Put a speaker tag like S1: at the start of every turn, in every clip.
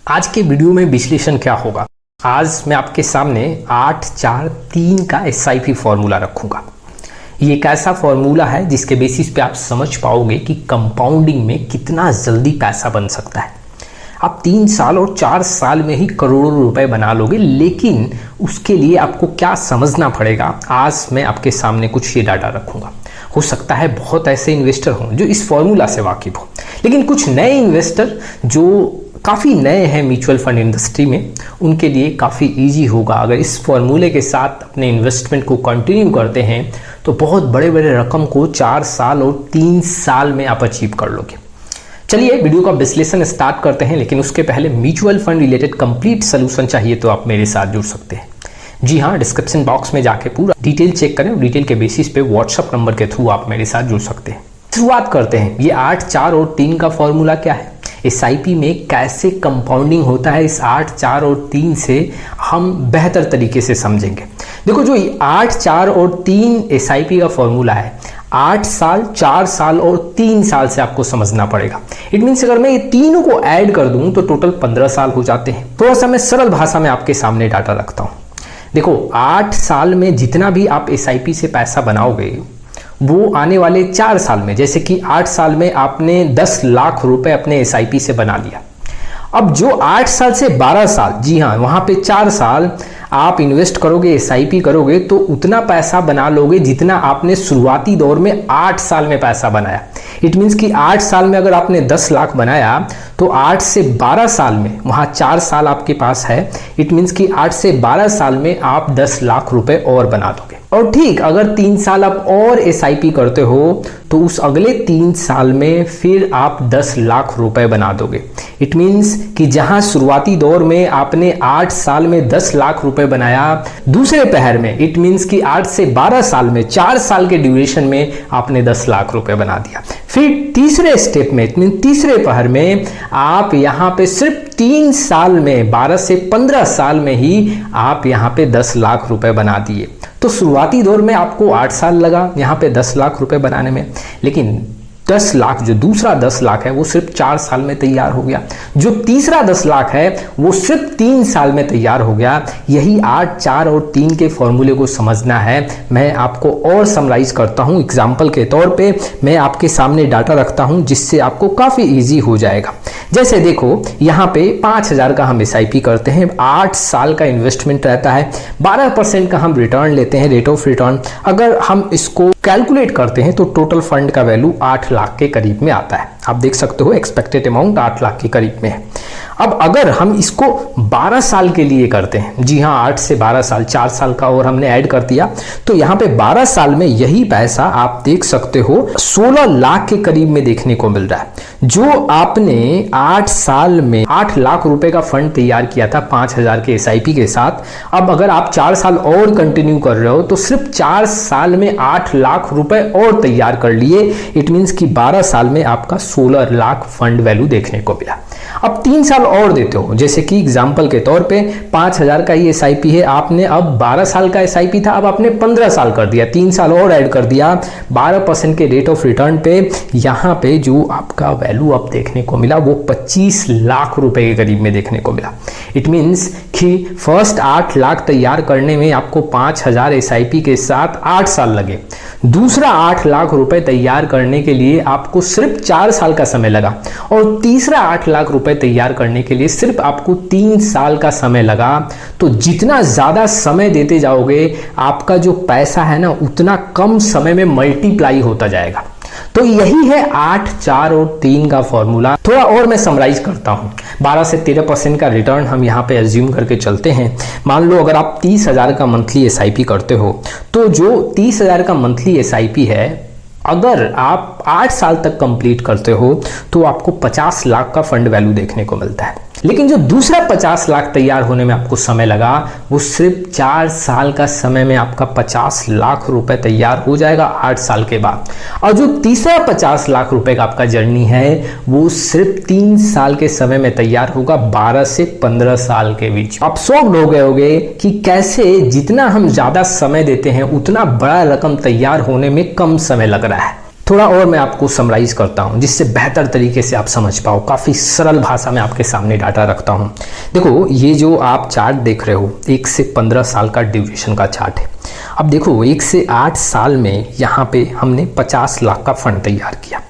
S1: आज के वीडियो में विश्लेषण क्या होगा। आज मैं आपके सामने 8-4-3 का SIP फॉर्मूला रखूंगा। ये एक ऐसा फॉर्मूला है जिसके बेसिस पे आप समझ पाओगे कि कंपाउंडिंग में कितना जल्दी पैसा बन सकता है। आप 3 साल और 4 साल में ही करोड़ों रुपए बना लोगे, लेकिन उसके लिए आपको क्या समझना पड़ेगा, आज मैं आपके सामने कुछ ये डाटा रखूंगा। हो सकता है बहुत ऐसे इन्वेस्टर हों जो इस फॉर्मूला से वाकिफ हो, लेकिन कुछ नए इन्वेस्टर जो काफ़ी नए हैं म्यूचुअल फंड इंडस्ट्री में, उनके लिए काफ़ी इजी होगा। अगर इस फॉर्मूले के साथ अपने इन्वेस्टमेंट को कंटिन्यू करते हैं तो बहुत बड़े बड़े रकम को 4 साल और 3 साल में आप अचीव कर लोगे। चलिए वीडियो का विश्लेषण स्टार्ट करते हैं, लेकिन उसके पहले mutual fund related complete solution चाहिए तो आप मेरे साथ जुड़ सकते हैं। जी हाँ, डिस्क्रिप्शन बॉक्स में जाके पूरा डिटेल चेक करें। डिटेल के बेसिस पे व्हाट्सएप नंबर के थ्रू आप मेरे साथ जुड़ सकते हैं। शुरुआत करते हैं। ये 8, 4 और 3 का फॉर्मूला क्या है, SIP में कैसे कंपाउंडिंग होता है, इस 8, 4 और 3 से हम बेहतर तरीके से समझेंगे। देखो, जो 8, 4 और 3 SIP का फॉर्मूला है, 8 साल, 4 साल और 3 साल से आपको समझना पड़ेगा। इट मीन्स अगर मैं ये तीनों को ऐड कर दूं तो टोटल 15 साल हो जाते हैं। थोड़ा सा मैं सरल भाषा में आपके सामने डाटा रखता हूं। देखो, 8 साल में जितना भी आप SIP से पैसा बनाओगे वो आने वाले 4 साल में, जैसे कि 8 साल में आपने 10 लाख रुपए अपने SIP से बना लिया। अब जो 8 साल से 12 साल, जी हाँ, वहां पे 4 साल आप इन्वेस्ट करोगे, SIP करोगे, तो उतना पैसा बना लोगे जितना आपने शुरुआती दौर में 8 साल में पैसा बनाया। इट मीन्स कि 8 साल में अगर आपने 10 लाख बनाया तो 8 से 12 साल में, वहां 4 साल आपके पास है, इट मीन्स कि 8 से 12 साल में आप 10 लाख रुपए और बना दोगे। और ठीक, अगर 3 साल आप और SIP करते हो तो उस अगले 3 साल में फिर आप 10 लाख रुपए बना दोगे। इट मीन्स कि जहां शुरुआती दौर में आपने 8 साल में 10 लाख रुपए बनाया, दूसरे पहर में इट मीन्स कि 8 से 12 साल में, 4 साल के ड्यूरेशन में आपने 10 लाख रुपए बना दिया। फिर तीसरे स्टेप में, इट मीन तीसरे पहर में, आप यहां पे सिर्फ 3 साल में, 12 से 15 साल में ही आप यहां पे 10 लाख रुपए बना दिए। तो शुरुआती दौर में आपको 8 साल लगा यहाँ पे 10 लाख रुपए बनाने में, लेकिन 10 लाख, जो दूसरा 10 लाख है वो सिर्फ 4 साल में तैयार हो गया। जो तीसरा 10 लाख है वो सिर्फ 3 साल में तैयार हो गया। यही 8, 4 और 3 के फॉर्मूले को समझना है। मैं आपको और समराइज करता हूं। एग्जाम्पल के तौर पे मैं आपके सामने डाटा रखता हूं जिससे आपको काफी इजी हो जाएगा। जैसे देखो, यहाँ पे 5000 का हम SIP करते हैं, 8 साल का इन्वेस्टमेंट रहता है, 12% का हम रिटर्न लेते हैं, रेट ऑफ रिटर्न। अगर हम इसको कैलकुलेट करते हैं तो टोटल फंड का वैल्यू 8 लाख के करीब में आता है। आप देख सकते हो एक्सपेक्टेड अमाउंट 8 लाख के करीब में है। अब अगर हम इसको 12 साल के लिए करते हैं, जी हाँ, 8 से 12 साल, 4 साल का और हमने ऐड कर दिया, तो यहाँ पे 12 साल में यही पैसा आप देख सकते हो 16 लाख के करीब में देखने को मिल रहा है। जो आपने 8 साल में 8 लाख रुपए का फंड तैयार किया था 5000 के SIP के साथ, अब अगर आप 4 साल और कंटिन्यू कर रहे हो तो सिर्फ 4 साल में 8 लाख रुपए और तैयार कर लिए। इट मीन्स कि 12 साल में आपका 16 लाख फंड वैल्यू देखने को मिला। अब 3 साल और देते हो, जैसे कि एग्जाम्पल के तौर पे 5000 का ये SIP है, आपने अब 12 साल का SIP था, अब आपने 15 साल कर दिया, 3 साल और ऐड कर दिया, 12% के रेट ऑफ रिटर्न पे यहाँ पे जो आपका वैल्यू अब देखने को मिला वो 25 लाख रुपए के करीब में देखने को मिला। इट मीन्स कि फर्स्ट 8 लाख तैयार करने में आपको 5000 SIP के साथ 8 साल लगे, दूसरा 8 लाख रुपए तैयार करने के लिए आपको सिर्फ 4 साल का समय लगा, और तीसरा 8 लाख रुपए तैयार करने के लिए सिर्फ आपको 3 साल का समय लगा। तो जितना ज्यादा समय देते जाओगे आपका जो पैसा है ना उतना कम समय में मल्टीप्लाई होता जाएगा। तो यही है 8, 4 और 3 का फॉर्मूला। थोड़ा और मैं समराइज करता हूं। 12 से 13% का रिटर्न हम यहाँ पे एज्यूम करके चलते हैं। मान लो अगर आप 30,000 का मंथली SIP करते हो, तो जो 30,000 का मंथली SIP है, अगर आप 8 साल तक कंप्लीट करते हो तो आपको 50 लाख का फंड वैल्यू देखने को मिलता है। लेकिन जो दूसरा 50 लाख तैयार होने में आपको समय लगा, वो सिर्फ 4 साल का समय में आपका 50 लाख रुपए तैयार हो जाएगा 8 साल के बाद। और जो तीसरा 50 लाख रुपए का आपका जर्नी है वो सिर्फ 3 साल के समय में तैयार होगा, 12 से 15 साल के बीच। आप शॉक्ड हो गए होंगे कि कैसे जितना हम ज्यादा समय देते हैं उतना बड़ा रकम तैयार होने में कम समय लग रहा है। थोड़ा और मैं आपको समराइज करता हूं जिससे बेहतर तरीके से आप समझ पाओ। काफ़ी सरल भाषा में आपके सामने डाटा रखता हूं। देखो, ये जो आप चार्ट देख रहे हो 1 से 15 साल का ड्यूरेशन का चार्ट है। अब देखो 1 से 8 साल में यहाँ पे हमने 50 लाख का फंड तैयार किया।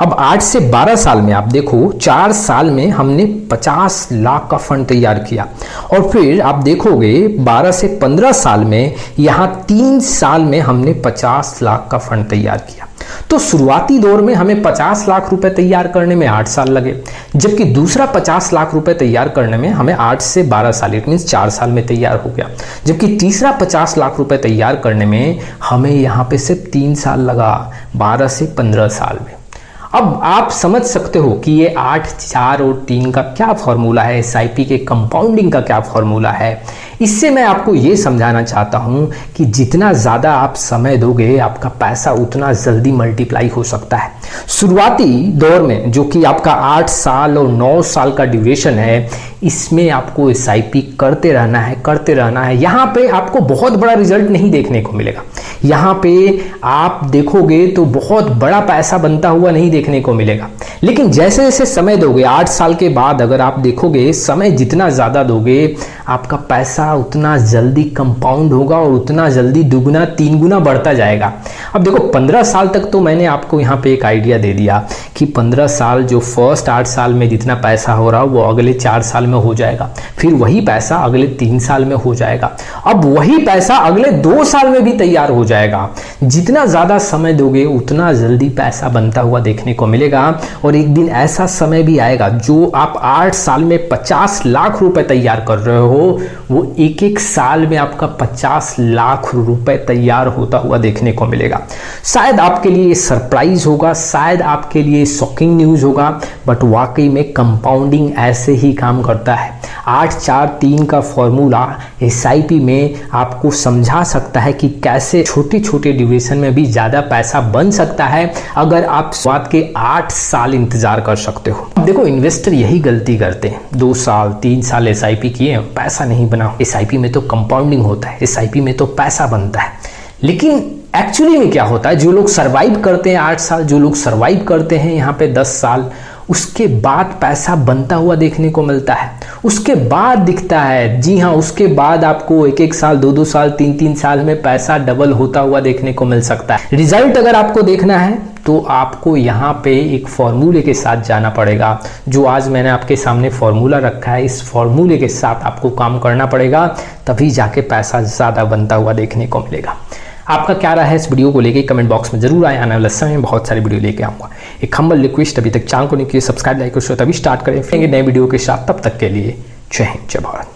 S1: अब 8 से 12 साल में आप देखो 4 साल में हमने 50 लाख का फंड तैयार किया। और फिर आप देखोगे 12 से 15 साल में यहाँ 3 साल में हमने 50 लाख का फंड तैयार किया। तो शुरुआती दौर में हमें 50 लाख रुपए तैयार करने में 8 साल लगे, जबकि दूसरा 50 लाख रुपए तैयार करने में हमें 8 से 12 साल, इट मीन्स 4 साल में तैयार हो गया। जबकि तीसरा 50 लाख रुपए तैयार करने में हमें यहाँ पे सिर्फ 3 साल लगा, 12 से 15 साल में। अब आप समझ सकते हो कि ये 8, 4 और 3 का क्या फॉर्मूला है, एसआईपी के कंपाउंडिंग का क्या फॉर्मूला है। इससे मैं आपको ये समझाना चाहता हूँ कि जितना ज़्यादा आप समय दोगे आपका पैसा उतना जल्दी मल्टीप्लाई हो सकता है। शुरुआती दौर में जो कि आपका 8 साल और 9 साल का ड्यूरेशन है, इसमें आपको एसआईपी करते रहना है। यहाँ पे आपको बहुत बड़ा रिजल्ट नहीं देखने को मिलेगा। यहाँ पे आप देखोगे तो बहुत बड़ा पैसा बनता हुआ नहीं देखने को मिलेगा। लेकिन जैसे जैसे समय दोगे, 8 साल के बाद अगर आप देखोगे समय जितना ज़्यादा दोगे आपका पैसा उतना जल्दी कंपाउंड होगा और उतना जल्दी दुगुना 3 गुना बढ़ता जाएगा। अब देखो 15 साल तक तो मैंने आपको यहाँ पे एक आइडिया दे दिया कि 15 साल जो फर्स्ट 8 साल में जितना पैसा हो रहा वो अगले 4 साल में हो जाएगा, फिर वही पैसा अगले 3 साल में हो जाएगा, अब वही पैसा अगले 2 साल में भी तैयार हो जाएगा। जितना ज़्यादा समय दोगे उतना जल्दी पैसा बनता हुआ देखने को मिलेगा। और एक दिन ऐसा समय भी आएगा जो आप 8 साल में 50 लाख रुपए तैयार कर रहे हो, वो एक साल में आपका 50 लाख रुपए तैयार होता हुआ देखने को मिलेगा। शायद आपके लिए सरप्राइज होगा, शायद आपके लिए शॉकिंग न्यूज होगा, बट वाकई में कंपाउंडिंग ऐसे ही काम करता है। 8, 4, 3 का फॉर्मूला एसआईपी में आपको समझा सकता है कि कैसे छोटे छोटे ड्यूरेशन में भी ज़्यादा पैसा बन सकता है अगर आप शुरुआत के 8 साल इंतजार कर सकते हो। देखो इन्वेस्टर यही गलती करते हैं, 2 साल 3 साल एसआईपी किए, पैसा नहीं बना। एसआईपी में तो कंपाउंडिंग होता है, एसआईपी में तो पैसा बनता है। लेकिन एक्चुअली में क्या होता है, जो लोग सर्वाइव करते हैं 8 साल, जो लोग सर्वाइव करते हैं यहाँ पे 10 साल, उसके बाद पैसा बनता हुआ देखने को मिलता है। उसके बाद दिखता है, जी हाँ, उसके बाद आपको 1-1 साल, 2-2 साल, 3-3 साल में पैसा डबल होता हुआ देखने को मिल सकता है। रिजल्ट अगर आपको देखना है तो आपको यहाँ पे एक फॉर्मूले के साथ जाना पड़ेगा, जो आज मैंने आपके सामने फॉर्मूला रखा है। इस फॉर्मूले के साथ आपको काम करना पड़ेगा, तभी जाके पैसा ज़्यादा बनता हुआ देखने को मिलेगा। आपका क्या राय है इस वीडियो को लेके कमेंट बॉक्स में जरूर आए। आने वाले समय में बहुत सारी वीडियो लेके आऊँगा। एक हम्बल रिक्वेस्ट, अभी तक चैनल को नहीं किया सब्सक्राइब, लाइक और शेयर तभी स्टार्ट करें। फिर नए वीडियो के साथ, तब तक के लिए जय हिंद, जय भारत।